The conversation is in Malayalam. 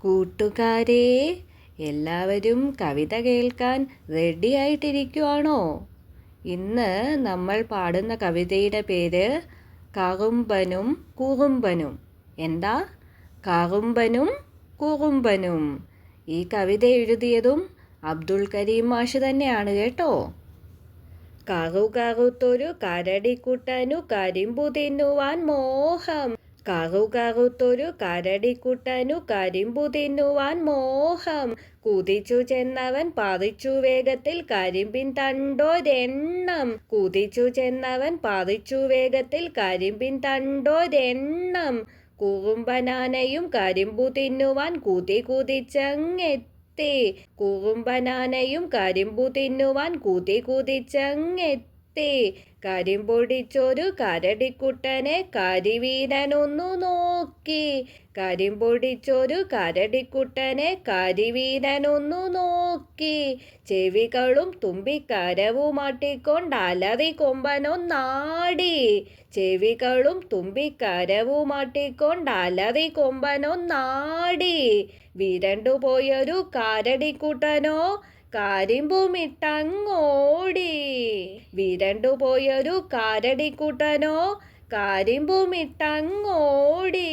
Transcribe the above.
കൂട്ടുകാരെ, എല്ലാവരും കവിത കേൾക്കാൻ റെഡി ആയിട്ടിരിക്കുവാണോ? ഇന്ന് നമ്മൾ പാടുന്ന കവിതയുടെ പേര് കറുമ്പനും കുറുമ്പനും. എന്താ? കറുമ്പനും കുറുമ്പനും. ഈ കവിത എഴുതിയതും അബ്ദുൽ കരീം മാഷ് തന്നെയാണ് കേട്ടോ. കറുകറുത്തൊരു കരടിക്കുട്ടനു കരിമ്പു തിന്നുവാൻ മോഹം. കറുകറുത്തൊരു കരടിക്കുട്ടനു കരിമ്പു തിന്നുവാൻ മോഹം. കുതിച്ചു ചെന്നവൻ പറിച്ചു വേഗത്തിൽ കരിമ്പിൻ തണ്ടൊരെണ്ണം. കുതിച്ചു ചെന്നവൻ പറിച്ചു വേഗത്തിൽ കരിമ്പിൻ തണ്ടൊരെണ്ണം. കുറുമ്പനാനയും കരിമ്പു തിന്നുവാൻ കുതി കുതിച്ചങ്ങെത്തി. കുറുമ്പനാനയും കരിമ്പു തിന്നുവാൻ കുതി കുതിച്ചങ്ങെത്തി. കരിമ്പൊടിച്ചൊരു കരടിക്കുട്ടനെ കരിവീരനൊന്നു നോക്കി. കരിമ്പൊടിച്ചൊരു കരടിക്കുട്ടനെ കരിവീരനൊന്നു നോക്കി. ചെവികളും തുമ്പിക്കരവുമാട്ടിക്കൊണ്ടലറി കൊമ്പനൊന്നാടി. ചെവികളും തുമ്പിക്കരവുമാട്ടിക്കൊണ്ടലറി കൊമ്പനൊന്നാടി. വിരണ്ടുപോയൊരു കരടിക്കുട്ടനോ കരിമ്പുമിട്ടങ്ങോടി. വിരണ്ടുപോയൊരു കരടിക്കുട്ടനോ കരിമ്പുമിട്ടങ്ങോടി.